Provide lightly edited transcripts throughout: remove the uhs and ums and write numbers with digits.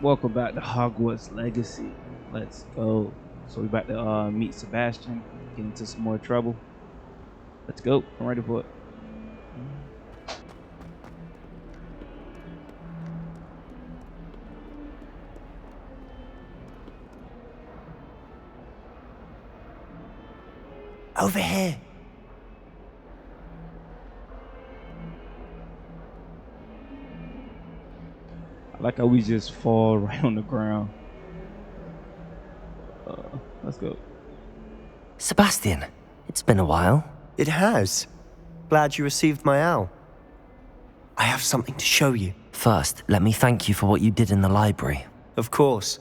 Welcome back to Hogwarts Legacy. Let's go. So we about to meet Sebastian, get into some more trouble. Let's go. I'm ready for it. Over here. I like how we just fall right on the ground. Let's go. Sebastian, it's been a while. It has. Glad you received my owl. I have something to show you. First, let me thank you for what you did in the library. Of course.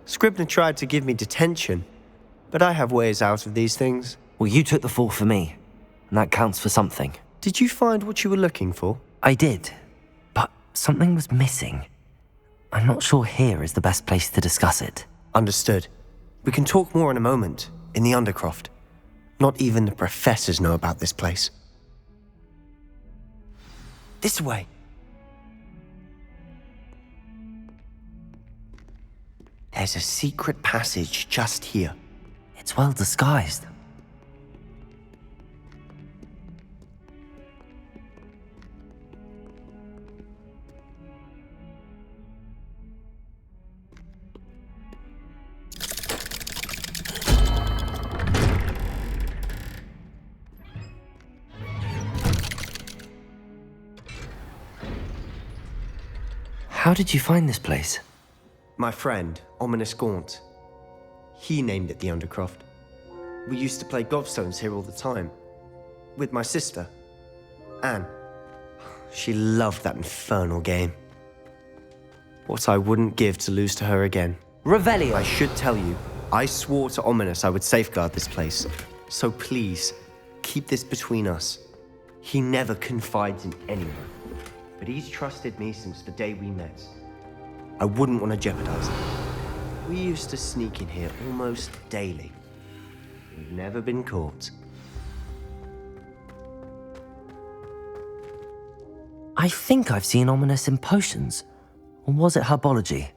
Scribner tried to give me detention, but I have ways out of these things. Well, you took the fall for me, and that counts for something. Did you find what you were looking for? I did, but something was missing. I'm not sure here is the best place to discuss it. Understood. We can talk more in a moment, in the Undercroft. Not even the professors know about this place. This way. There's a secret passage just here. It's well disguised. How did you find this place? My friend, Ominous Gaunt. He named it the Undercroft. We used to play gobstones here all the time. With my sister, Anne. She loved that infernal game. What I wouldn't give to lose to her again. Revelio! I should tell you, I swore to Ominous I would safeguard this place. So please, keep this between us. He never confides in anyone. But he's trusted me since the day we met. I wouldn't want to jeopardize it. We used to sneak in here almost daily. We've never been caught. I think I've seen Ominous in potions. Or was it herbology?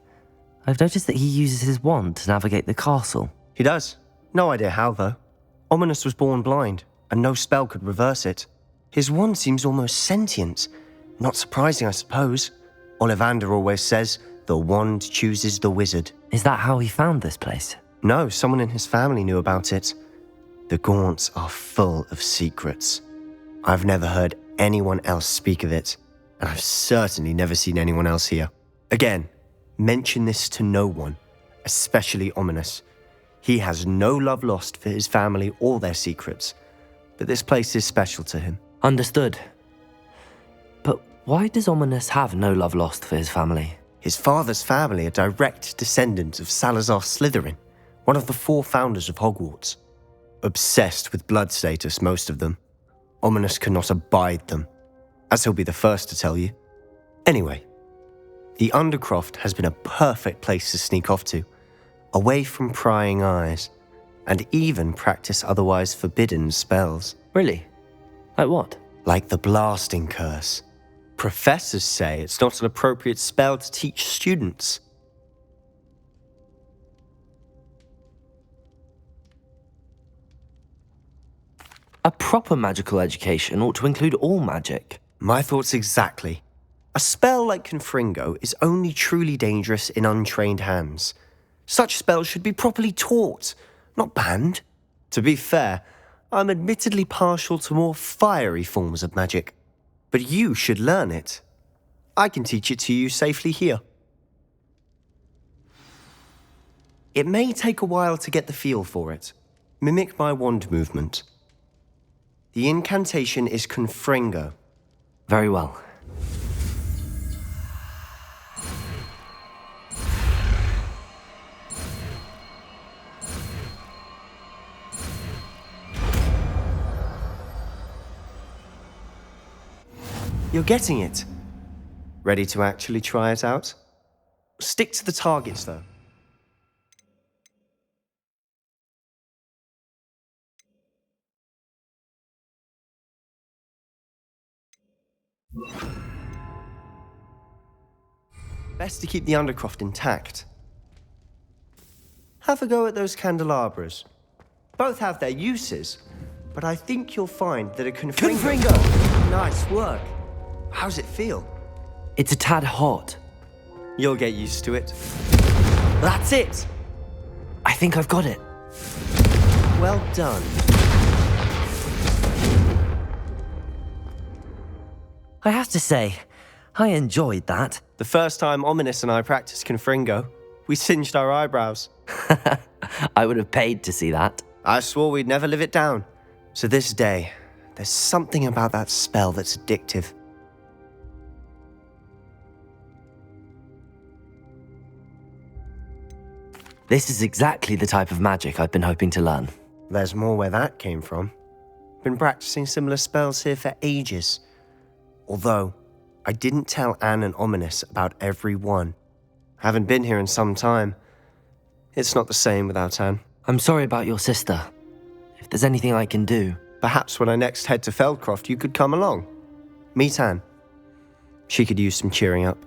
I've noticed that he uses his wand to navigate the castle. He does. No idea how, though. Ominous was born blind, and no spell could reverse it. His wand seems almost sentient. Not surprising, I suppose. Ollivander always says, the wand chooses the wizard. Is that how he found this place? No, someone in his family knew about it. The Gaunts are full of secrets. I've never heard anyone else speak of it, and I've certainly never seen anyone else here. Again, mention this to no one, especially Ominous. He has no love lost for his family or their secrets, but this place is special to him. Understood. But why does Ominous have no love lost for his family? His father's family are direct descendants of Salazar Slytherin, one of the 4 founders of Hogwarts. Obsessed with blood status, most of them. Ominous cannot abide them, as he'll be the first to tell you. Anyway, the Undercroft has been a perfect place to sneak off to, away from prying eyes, and even practice otherwise forbidden spells. Really? Like what? Like the blasting curse. Professors say it's not an appropriate spell to teach students. A proper magical education ought to include all magic. My thoughts exactly. A spell like Confringo is only truly dangerous in untrained hands. Such spells should be properly taught, not banned. To be fair, I'm admittedly partial to more fiery forms of magic. But you should learn it. I can teach it to you safely here. It may take a while to get the feel for it. Mimic my wand movement. The incantation is Confringo. Very well. You're getting it. Ready to actually try it out? Stick to the targets, though. Best to keep the Undercroft intact. Have a go at those candelabras. Both have their uses, but I think you'll find that a Confringo... Nice work. How's it feel? It's a tad hot. You'll get used to it. That's it! I think I've got it. Well done. I have to say, I enjoyed that. The first time Ominous and I practiced Confringo, we singed our eyebrows. I would have paid to see that. I swore we'd never live it down. So this day, there's something about that spell that's addictive. This is exactly the type of magic I've been hoping to learn. There's more where that came from. Been practicing similar spells here for ages. Although, I didn't tell Anne and Ominous about every one. Haven't been here in some time. It's not the same without Anne. I'm sorry about your sister. If there's anything I can do... Perhaps when I next head to Feldcroft, you could come along. Meet Anne. She could use some cheering up.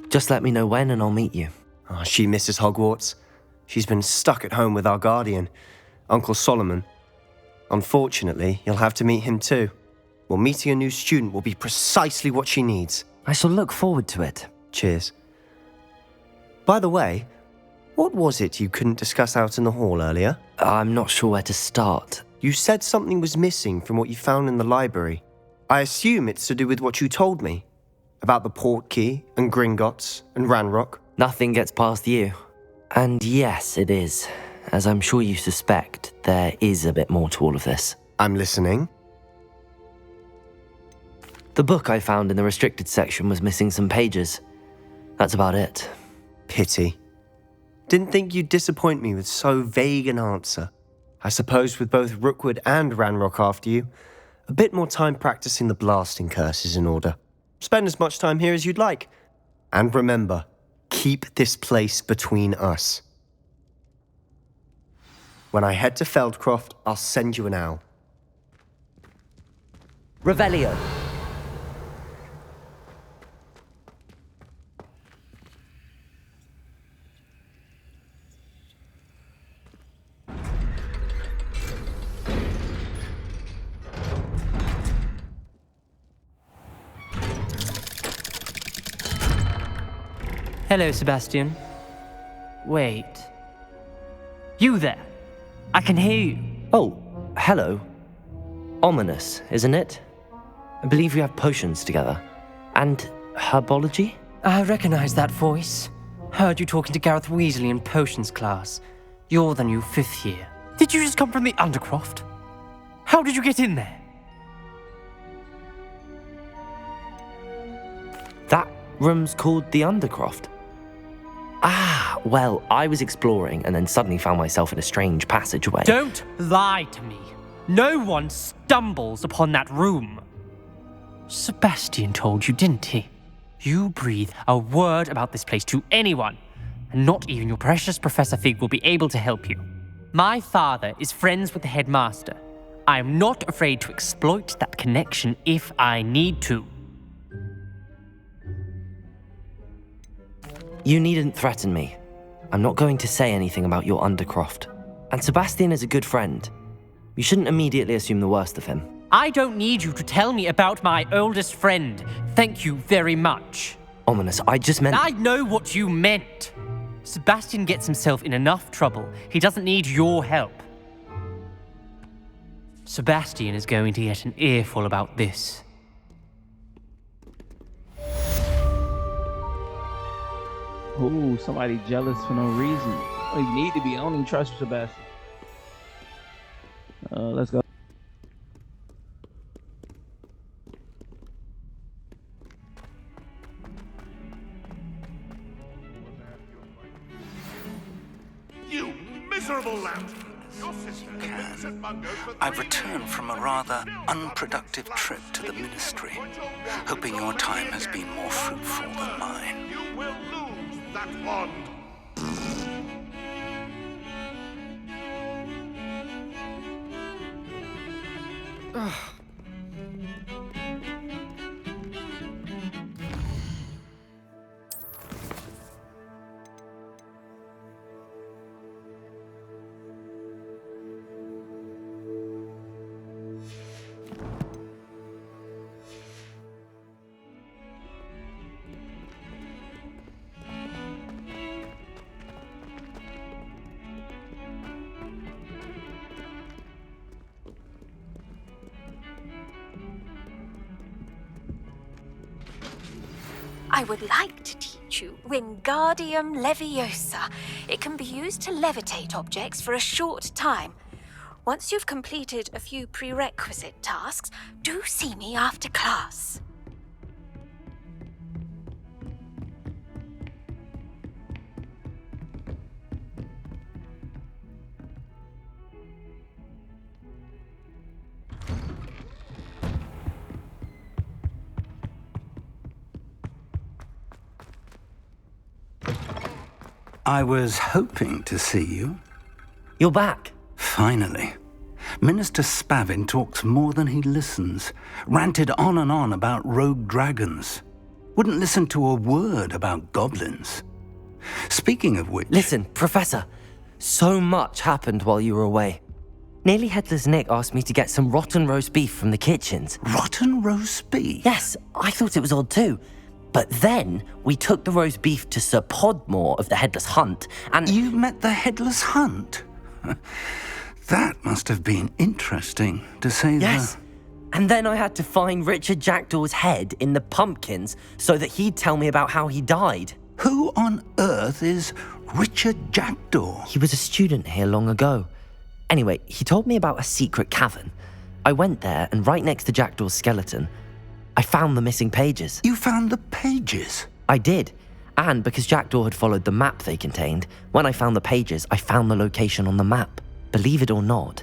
Just let me know when and I'll meet you. Oh, she misses Hogwarts. She's been stuck at home with our guardian, Uncle Solomon. Unfortunately, you'll have to meet him too. Well, meeting a new student will be precisely what she needs. I shall look forward to it. Cheers. By the way, what was it you couldn't discuss out in the hall earlier? I'm not sure where to start. You said something was missing from what you found in the library. I assume it's to do with what you told me. About the Portkey, and Gringotts, and Ranrock. Nothing gets past you. And yes, it is. As I'm sure you suspect, there is a bit more to all of this. I'm listening. The book I found in the restricted section was missing some pages. That's about it. Pity. Didn't think you'd disappoint me with so vague an answer. I suppose with both Rookwood and Ranrock after you, a bit more time practicing the blasting curse is in order. Spend as much time here as you'd like. And remember, keep this place between us. When I head to Feldcroft, I'll send you an owl. Revelio. Hello, Sebastian. Wait. You there? I can hear you. Oh, hello. Ominous, isn't it? I believe we have potions together. And herbology? I recognize that voice. Heard you talking to Gareth Weasley in potions class. You're the new 5th year. Did you just come from the Undercroft? How did you get in there? That room's called the Undercroft. Ah, well, I was exploring and then suddenly found myself in a strange passageway. Don't lie to me. No one stumbles upon that room. Sebastian told you, didn't he? You breathe a word about this place to anyone, and not even your precious Professor Fig will be able to help you. My father is friends with the headmaster. I am not afraid to exploit that connection if I need to. You needn't threaten me. I'm not going to say anything about your Undercroft. And Sebastian is a good friend. You shouldn't immediately assume the worst of him. I don't need you to tell me about my oldest friend. Thank you very much. Ominous, I just meant... I know what you meant. Sebastian gets himself in enough trouble. He doesn't need your help. Sebastian is going to get an earful about this. Ooh, somebody jealous for no reason. Oh, you need to be. I don't even trust Sebastian. Let's go. You miserable lout! Your sister has been at Mungo's for I've 3 returned days. from a rather unproductive trip to the Ministry, hoping your time has been more fruitful than mine. You will lose that wand. I would like to teach you Wingardium Leviosa. It can be used to levitate objects for a short time. Once you've completed a few prerequisite tasks, do see me after class. I was hoping to see you. You're back. Finally. Minister Spavin talks more than he listens. Ranted on and on about rogue dragons. Wouldn't listen to a word about goblins. Speaking of which... Listen, Professor. So much happened while you were away. Nearly Headless Nick asked me to get some rotten roast beef from the kitchens. Rotten roast beef? Yes, I thought it was odd too. But then we took the roast beef to Sir Podmore of the Headless Hunt, and... You met the Headless Hunt? That must have been interesting, to say Yes. And then I had to find Richard Jackdaw's head in the pumpkins so that he'd tell me about how he died. Who on earth is Richard Jackdaw? He was a student here long ago. Anyway, he told me about a secret cavern. I went there, and right next to Jackdaw's skeleton, I found the missing pages. You found the pages? I did. And because Jackdaw had followed the map they contained, when I found the pages, I found the location on the map. Believe it or not,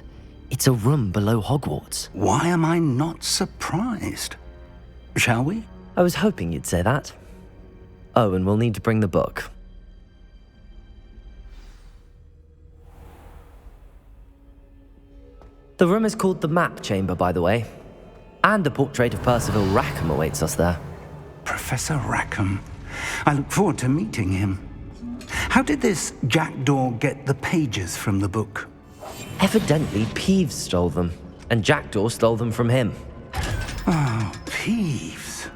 it's a room below Hogwarts. Why am I not surprised? Shall we? I was hoping you'd say that. Oh, and we'll need to bring the book. The room is called the Map Chamber, by the way. And a portrait of Percival Rackham awaits us there. Professor Rackham. I look forward to meeting him. How did this Jackdaw get the pages from the book? Evidently, Peeves stole them, and Jackdaw stole them from him. Oh, Peeves.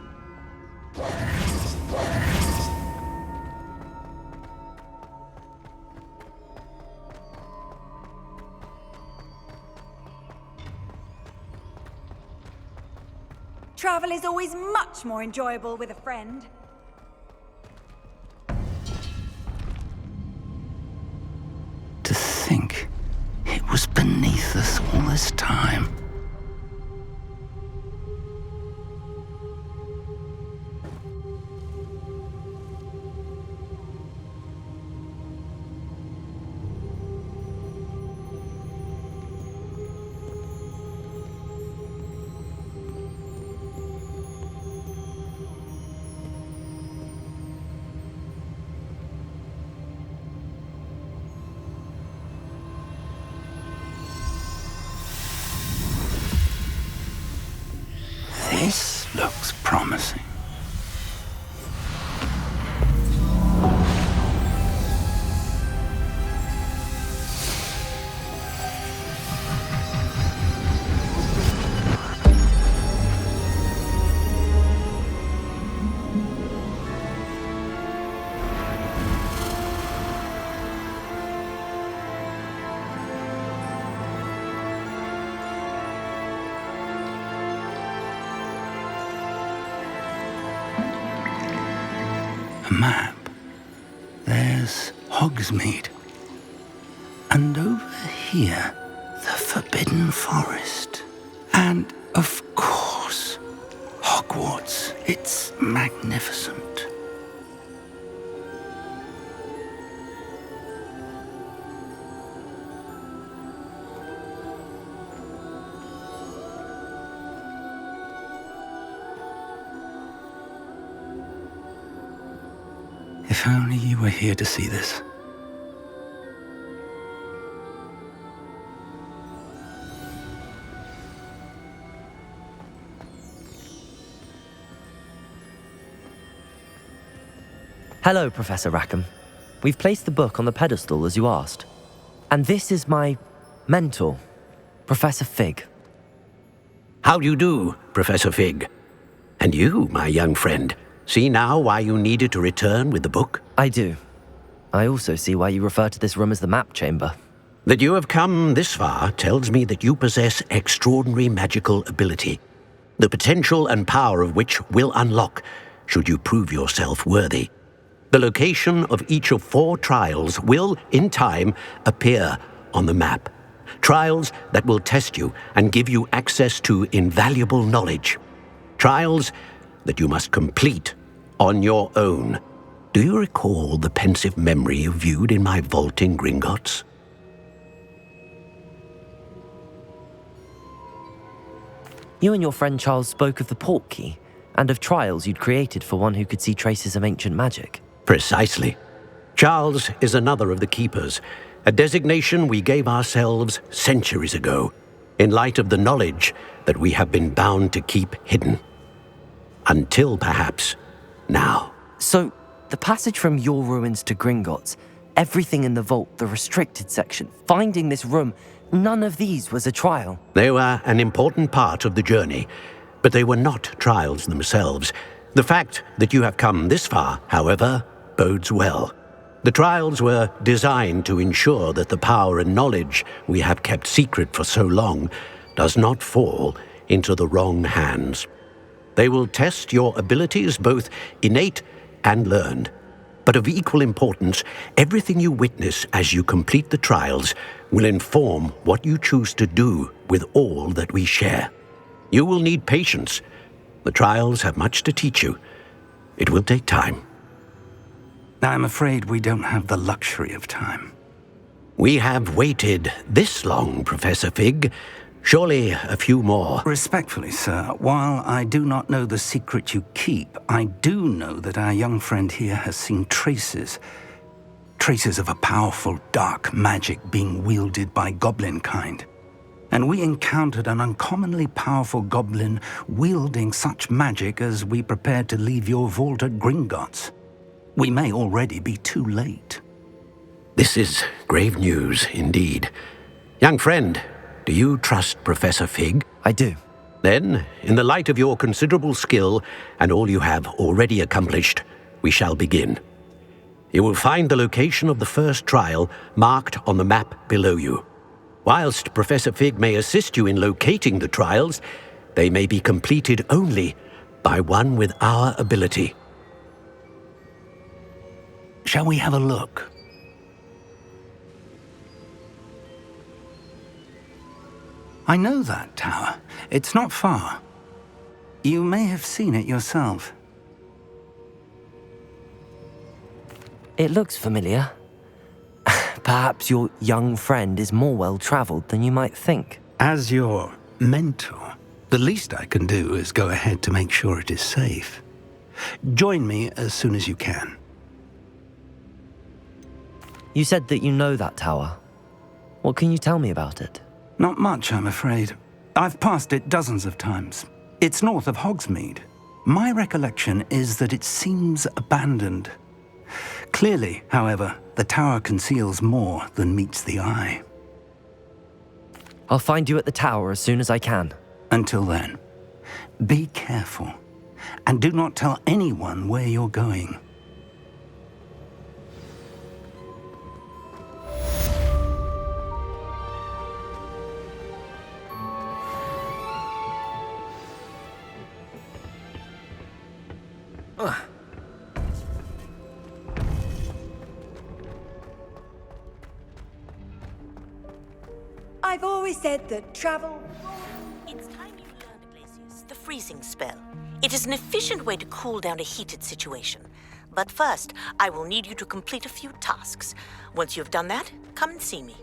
Travel is always much more enjoyable with a friend. To think it was beneath us all this time. This looks promising. A map. There's Hogsmeade. And over here, the Forbidden Forest. And, of course, Hogwarts. It's magnificent. If only you were here to see this. Hello, Professor Rackham. We've placed the book on the pedestal as you asked. And this is my mentor, Professor Fig. How do you do, Professor Fig? And you, my young friend, see now why you needed to return with the book? I do. I also see why you refer to this room as the Map Chamber. That you have come this far tells me that you possess extraordinary magical ability, the potential and power of which will unlock should you prove yourself worthy. The location of each of 4 trials will, in time, appear on the map. Trials that will test you and give you access to invaluable knowledge. Trials that you must complete on your own. Do you recall the pensive memory you viewed in my vault in Gringotts? You and your friend Charles spoke of the port key, and of trials you'd created for one who could see traces of ancient magic. Precisely. Charles is another of the Keepers, a designation we gave ourselves centuries ago, in light of the knowledge that we have been bound to keep hidden. Until, perhaps, now. So, the passage from your ruins to Gringotts, everything in the vault, the restricted section, finding this room, none of these was a trial. They were an important part of the journey, but they were not trials themselves. The fact that you have come this far, however, bodes well. The trials were designed to ensure that the power and knowledge we have kept secret for so long does not fall into the wrong hands. They will test your abilities, both innate and learned. But of equal importance, everything you witness as you complete the trials will inform what you choose to do with all that we share. You will need patience. The trials have much to teach you. It will take time. I'm afraid we don't have the luxury of time. We have waited this long, Professor Fig. Surely a few more. Respectfully, sir, while I do not know the secret you keep, I do know that our young friend here has seen traces of a powerful dark magic being wielded by goblin kind. And we encountered an uncommonly powerful goblin wielding such magic as we prepared to leave your vault at Gringotts. We may already be too late. This is grave news indeed. Young friend, do you trust Professor Fig? I do. Then, in the light of your considerable skill and all you have already accomplished, we shall begin. You will find the location of the first trial marked on the map below you. Whilst Professor Fig may assist you in locating the trials, they may be completed only by one with our ability. Shall we have a look? I know that tower. It's not far. You may have seen it yourself. It looks familiar. Perhaps your young friend is more well-traveled than you might think. As your mentor, the least I can do is go ahead to make sure it is safe. Join me as soon as you can. You said that you know that tower. What can you tell me about it? Not much, I'm afraid. I've passed it dozens of times. It's north of Hogsmeade. My recollection is that it seems abandoned. Clearly, however, the tower conceals more than meets the eye. I'll find you at the tower as soon as I can. Until then, be careful, and do not tell anyone where you're going. I've always said that travel... It's time you learned, Glacius, the freezing spell. It is an efficient way to cool down a heated situation. But first, I will need you to complete a few tasks. Once you've done that, come and see me.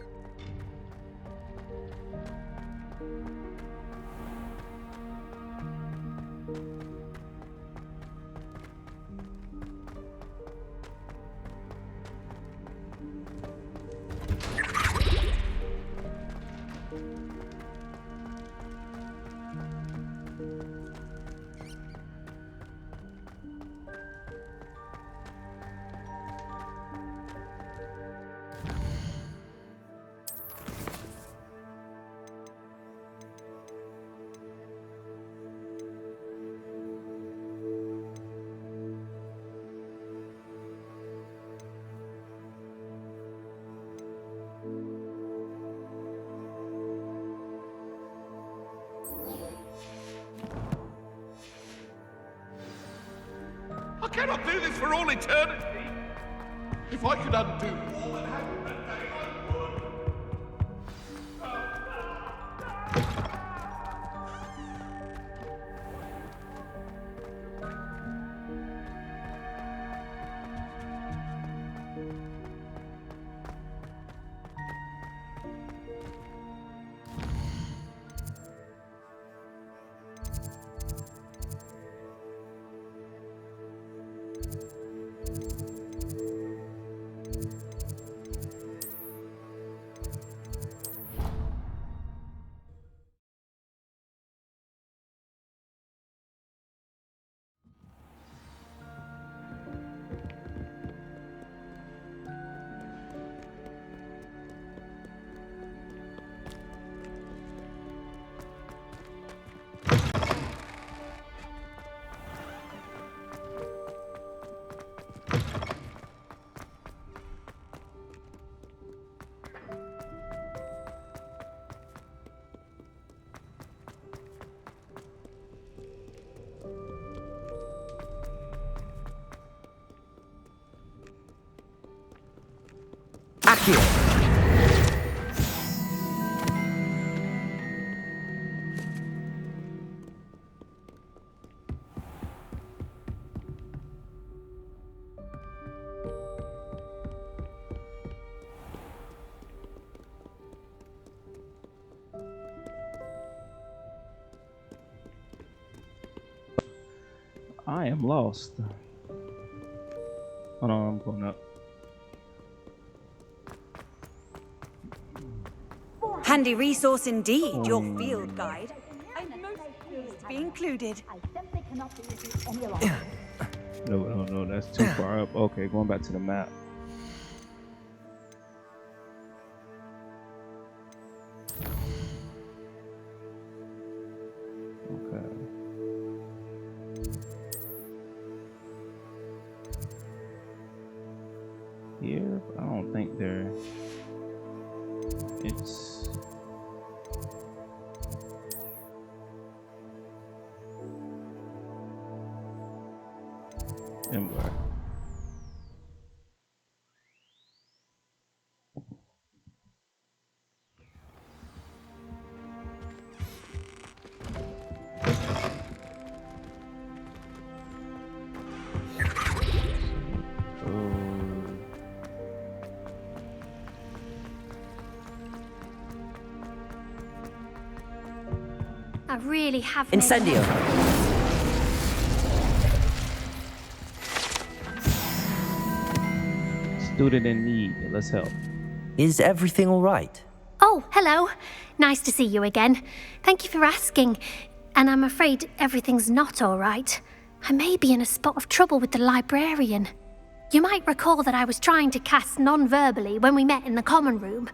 cannot do this for all eternity. If I could undo all that happened that day, I would. Accio! I am lost. Hold on, I'm going up. Handy resource indeed, your field guide. I'm most pleased to be included. No, that's too far up. Okay, going back to the map. Okay. Here, I don't think there. It's Ember. I really have. Incendio! Student in need. Let's help. Is everything all right? Oh, hello. Nice to see you again. Thank you for asking. And I'm afraid everything's not all right. I may be in a spot of trouble with the librarian. You might recall that I was trying to cast non-verbally when we met in the common room.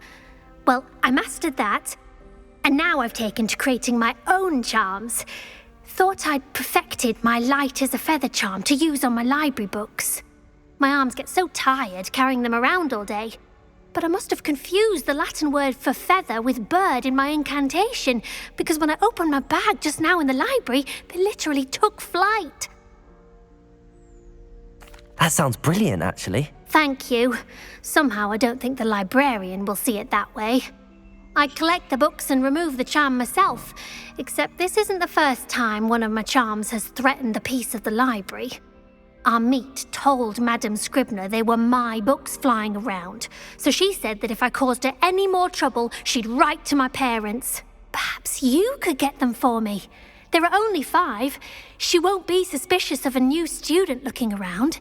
Well, I mastered that. And now I've taken to creating my own charms. Thought I'd perfected my light as a feather charm to use on my library books. My arms get so tired carrying them around all day. But I must have confused the Latin word for feather with bird in my incantation, because when I opened my bag just now in the library, they literally took flight. That sounds brilliant, actually. Thank you. Somehow I don't think the librarian will see it that way. I collect the books and remove the charm myself, except this isn't the first time one of my charms has threatened the peace of the library. Our meet told Madame Scribner they were my books flying around, so she said that if I caused her any more trouble, she'd write to my parents. Perhaps you could get them for me. There are only 5. She won't be suspicious of a new student looking around.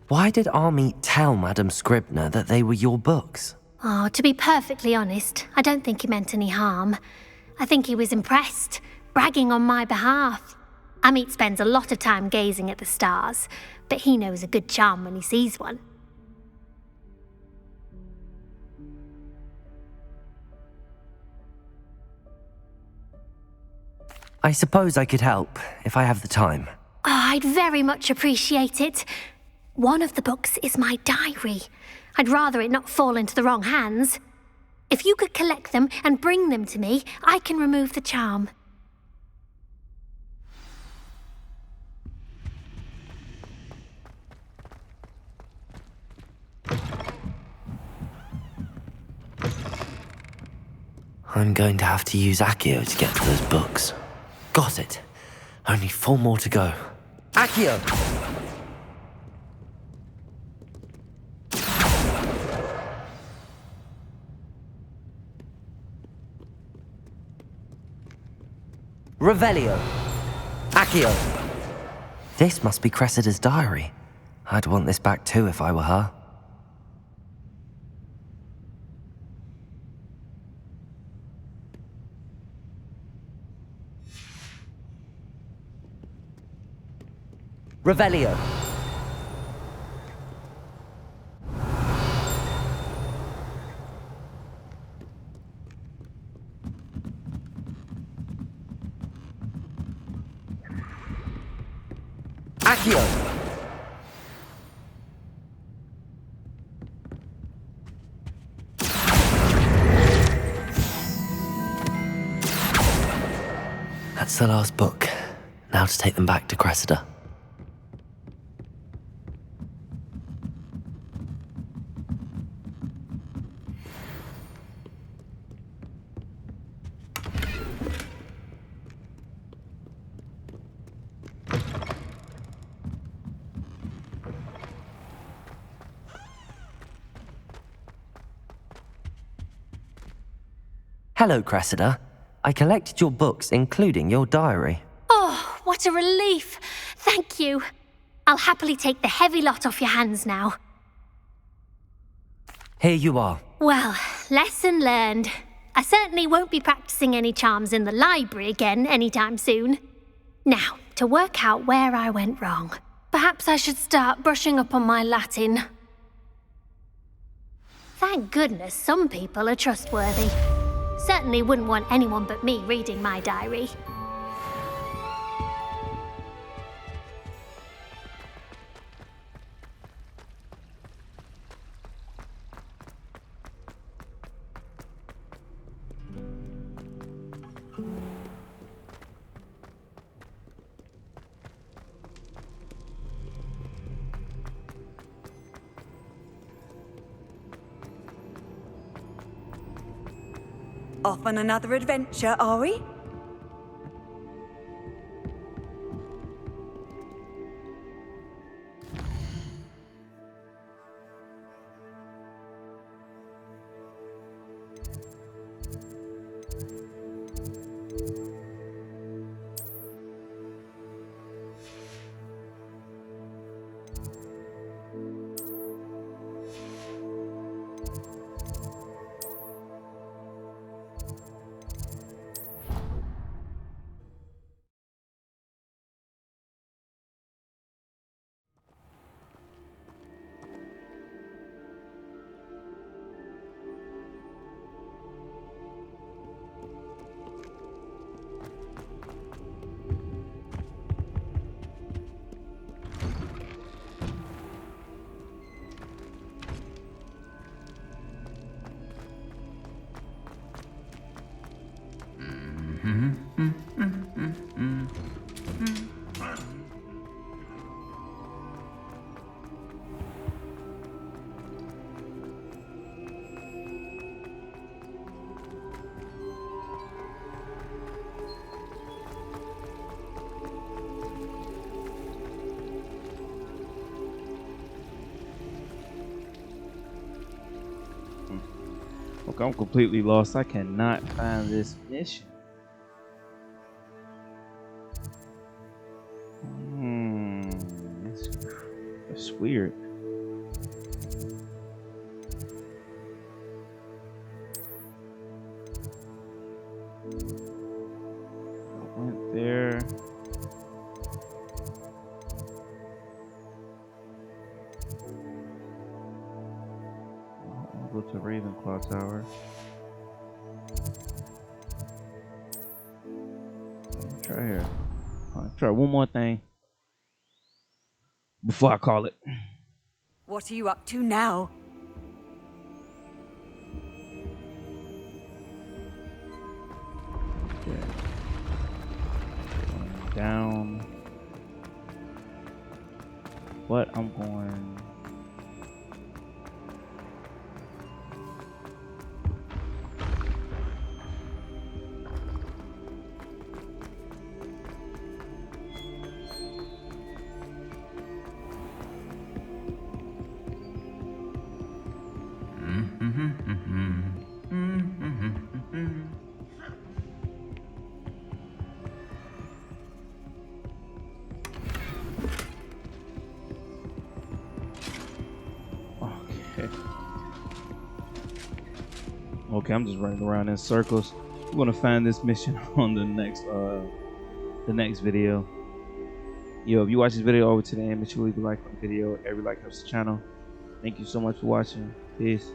Why did our meet tell Madame Scribner that they were your books? Oh, to be perfectly honest, I don't think he meant any harm. I think he was impressed, bragging on my behalf. Amit spends a lot of time gazing at the stars, but he knows a good charm when he sees one. I suppose I could help, if I have the time. Oh, I'd very much appreciate it. One of the books is my diary. I'd rather it not fall into the wrong hands. If you could collect them and bring them to me, I can remove the charm. I'm going to have to use Accio to get to those books. Got it. Only 4 more to go. Accio! Revelio. Accio. This must be Cressida's diary. I'd want this back too if I were her. Revelio. Accio. That's the last book. Now to take them back to Cressida. Hello, Cressida. I collected your books, including your diary. Oh, what a relief. Thank you. I'll happily take the heavy lot off your hands now. Here you are. Well, lesson learned. I certainly won't be practicing any charms in the library again anytime soon. Now, to work out where I went wrong. Perhaps I should start brushing up on my Latin. Thank goodness some people are trustworthy. Certainly wouldn't want anyone but me reading my diary. Off on another adventure, are we? Look, I'm completely lost. I cannot find this mission. That's weird. I went there. I'll go to Ravenclaw Tower. Try here. I'll try one more thing before I call it. What are you up to now? but I'm going. Okay, I'm just running around in circles. We're gonna find this mission on the next video. Yo, if you watch this video over to the end, make sure you leave a like on the video. Every like helps the channel. Thank you so much for watching. Peace.